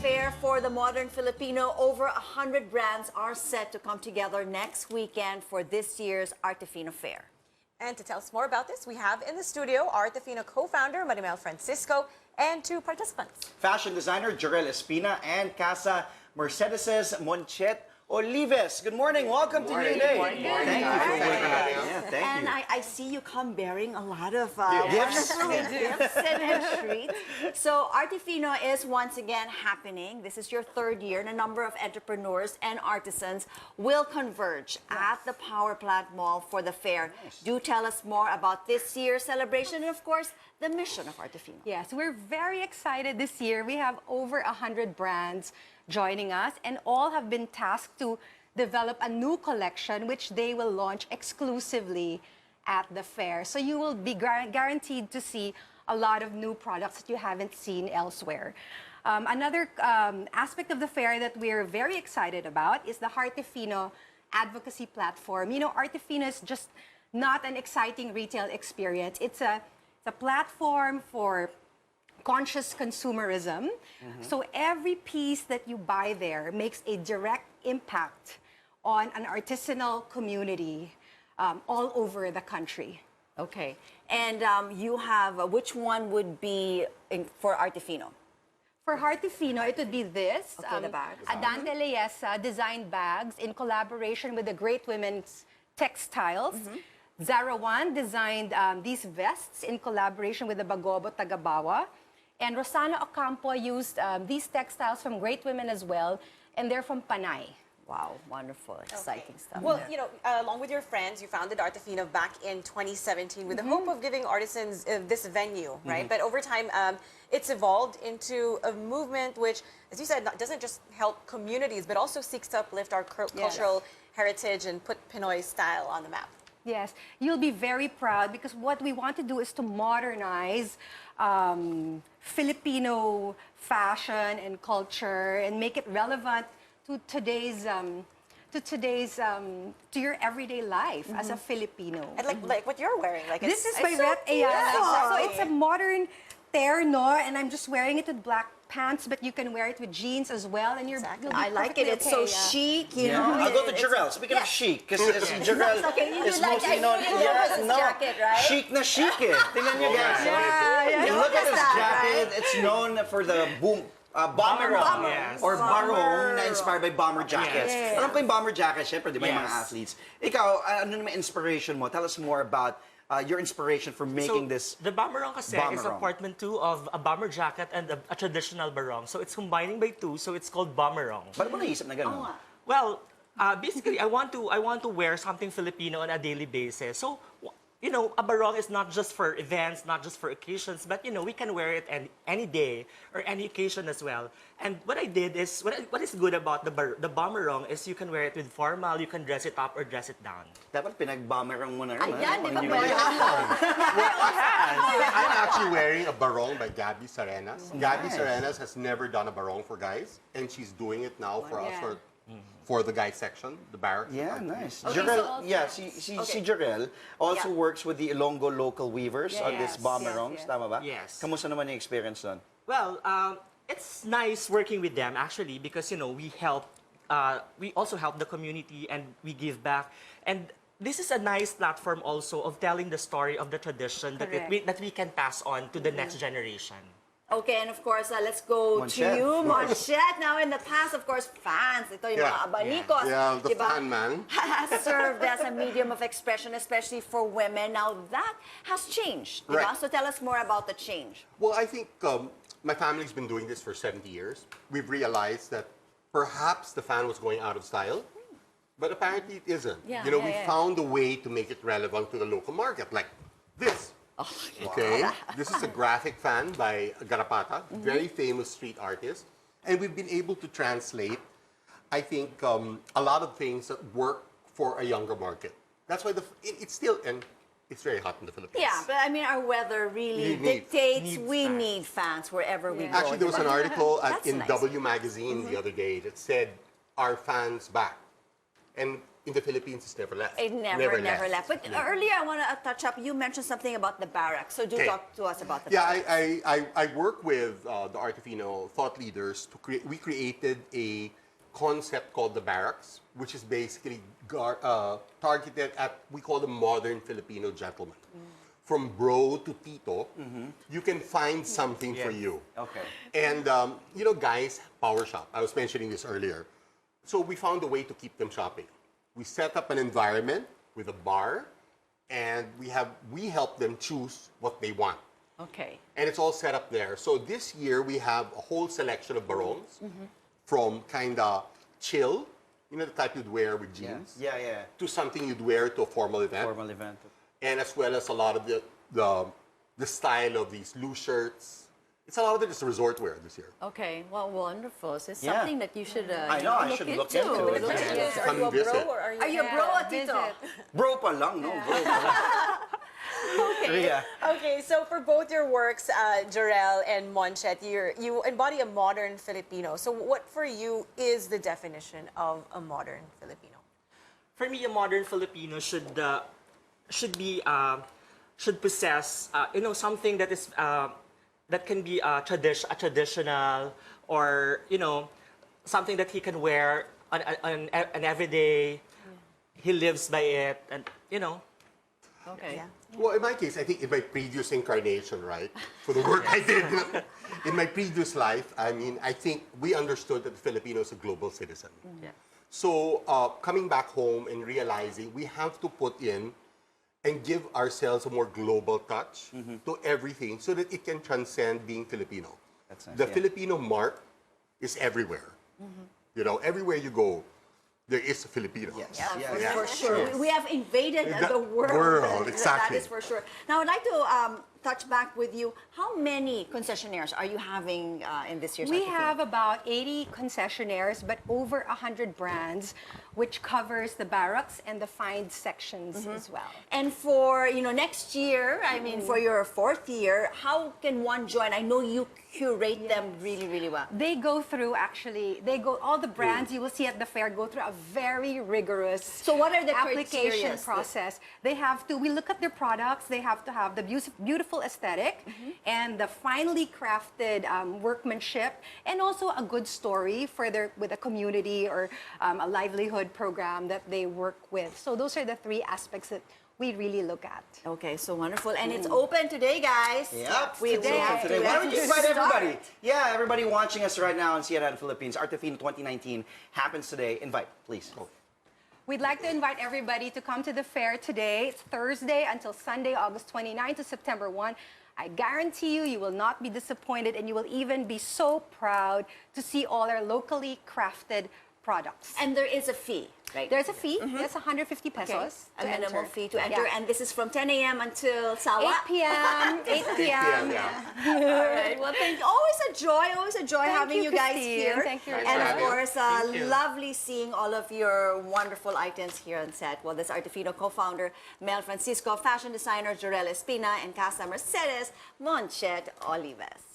fair for the modern Filipino. Over 100 brands are set to come together next weekend for this year's Artefino Fair. And to tell us more about this, we have in the studio Artefino co-founder Marimel Francisco and two participants. Fashion designer Jarel Espina and Casa Mercedes Monchet Olives. Good morning. Welcome to New Day. Thank you for Thank you. I see you come bearing a lot of Gifts. wonderful gifts and treats. So Artefino is once again happening. This is your third year, and a number of entrepreneurs and artisans will converge at the Power Plant Mall for the fair. Do tell us more about this year's celebration and, of course, the mission of Artefino. Yes, we're very excited this year. We have over 100 brands joining us, and all have been tasked to develop a new collection which they will launch exclusively at the fair. So you will be guaranteed to see a lot of new products that you haven't seen elsewhere. Another aspect of the fair that we're very excited about is the Artefino advocacy platform. You know, Artefino is just not an exciting retail experience. It's a platform for conscious consumerism. So every piece that you buy there makes a direct impact on an artisanal community all over the country. Okay. And you have, which one would be for Artefino? For Artefino, it would be this. Okay, the bags. Adante Leesa designed bags in collaboration with the Great Women's Textiles. Zara One designed these vests in collaboration with the Bagobo Tagabawa. And Rosana Ocampo used these textiles from Great Women as well, and they're from Panay. Wow, wonderful, exciting stuff. Well, you know, along with your friends, you founded Artefino back in 2017 with the hope of giving artisans this venue, right? But over time, it's evolved into a movement which, as you said, doesn't just help communities, but also seeks to uplift our cultural heritage and put Pinoy style on the map. Yes, you'll be very proud because what we want to do is to modernize Filipino fashion and culture and make it relevant to today's to your everyday life as a Filipino. And like what you're wearing, like This is my so rep. So it's a modern terno, and I'm just wearing it with black pants, but you can wear it with jeans as well, and you'll be I like it. perfectly It's so okay, yeah. chic, you know. I'll go to Jarel. Speaking of chic, because Jarel is mostly known. Jacket, right? Chic na chic eh. Tingnan nyo guys. You look at this jacket, it's known for the bomberong or barong na inspired by bomber jackets. Alam ko yung bomber jacket, syempre, di ba yung mga athletes. Ikaw, ano naman inspiration mo? Tell us more about your inspiration for making this The bomberong kasi is a portmanteau of a bomber jacket and a traditional barong. So it's combining by two, so it's called bomberong. Ba't mo naisip na gano'n? Well, basically, I want to wear something Filipino on a daily basis. So, you know, a barong is not just for events, not just for occasions, but, you know, we can wear it any day or any occasion as well. And what I did is, what is good about the bomberong is you can wear it with formal, you can dress it up or dress it down. Dapat pinag-bomberong mo na rin. Ayan, di ba? I'm actually wearing a barong by Gabby Sarenas. Gabby Sarenas has never done a barong for guys, and she's doing it now for us for the guys section, the barracks. Yeah, nice. Okay, Jarel, so si Jarel also works with the Ilonggo local weavers on this bomberongs, yes. tama ba? Yes. Kamusta naman yung experience doon? Well, it's nice working with them actually because, you know, we also help the community and we give back. And this is a nice platform also of telling the story of the tradition that we can pass on to the next generation. Okay, and of course, let's go to you, Monchet. Now, in the past, of course, fans, ito yung mga abanicos, Yeah, the diba? fan man. Has served as a medium of expression, especially for women. Now, that has changed, diba? Right. So tell us more about the change. Well, I think my family's been doing this for 70 years. We've realized that perhaps the fan was going out of style, but apparently it isn't. Yeah, you know, we found a way to make it relevant to the local market, like this. Okay, this is a graphic fan by Garapata, very famous street artist, and we've been able to translate, I think, a lot of things that work for a younger market. That's why it's still, and it's very hot in the Philippines. Yeah, but I mean, our weather really dictates we need fans wherever we go. Actually, there was an article in nice. W Magazine the other day that said, "Are fans back?" And in the Philippines, it's never left. It never left. But earlier, I want to touch up. You mentioned something about the barracks, so do Okay. talk to us about the Yeah, barracks. I work with the Artefino thought leaders to create. We created a concept called the barracks, which is basically targeted at, we call them modern Filipino gentlemen. From bro to tito, you can find something for you. Okay. And you know, guys, power shop. I was mentioning this earlier. So we found a way to keep them shopping. We set up an environment with a bar, and we help them choose what they want. Okay. And it's all set up there. So this year we have a whole selection of barongs from kind of chill, you know, the type you'd wear with jeans, Yeah, yeah. to something you'd wear to a formal event. Formal event. And as well as a lot of the style of these loose shirts. It's a lot of it is resort wear this year. Okay. Well, wonderful. So it's Yeah. something that you should. I know, I should look into But it. the question is, are Come you a visit. bro or are Are you a bro or tito? Visit. Bro pa lang, no? Bro pa lang. Okay. Yeah. Okay, so for both your works, Jarel and Monchet, you embody a modern Filipino. So what for you is the definition of a modern Filipino? For me, a modern Filipino should possess something that is that can be a traditional, or something that he can wear on an everyday. He lives by it, and Okay. Yeah. Well, in my case, I think in my previous incarnation, right, for the work I did in my previous life, I mean, I think we understood that the Filipino is a global citizen. Yeah. So coming back home and realizing we have to put in and give ourselves a more global touch to everything so that it can transcend being Filipino. That's nice, The yeah. Filipino mark is everywhere. You know, everywhere you go, there is a Filipino. Yes. Yeah, Yeah. for sure. We have invaded the world. world, That exactly. is for sure. Now, I'd like to touch back with you. How many concessionaires are you having in this year's We Artefino? have about 80 concessionaires, but over 100 brands, which covers the barracks and the find sections as well. And for next year, I mean, for your fourth year, how can one join? I know you curate them really, really well. They go through, all the brands you will see at the fair go through a very rigorous So what are the application criterias? process. We look at their products, they have to have the beautiful aesthetic and the finely crafted workmanship, and also a good story with a community or a livelihood program that they work with. So those are the three aspects that we really look at. Okay, so wonderful. And it's open today, guys. Yep. We It's did. open today. We Why have don't to you invite start. everybody? Yeah, everybody watching us right now in Sierra and Philippines. Artefino 2019 happens today. Invite, please. We'd like to invite everybody to come to the fair today. It's Thursday until Sunday, August 29 to September 1. I guarantee you will not be disappointed, and you will even be so proud to see all our locally crafted products. And there is a fee, right? There's a fee. That's 150 Okay. pesos. A to minimum enter. fee to enter. Yeah. And this is from 10 a.m. until 8 Sawa. p.m. 8 p.m. Yeah. All right. Well, always a joy having you, you guys Christine. here. Thank you. And for of having us. course, Thank you. lovely seeing all of your wonderful items here on set. Well, this Artefino co-founder Mel Francisco, fashion designer Jarel Espina, and Casa Mercedes Monchet Olives.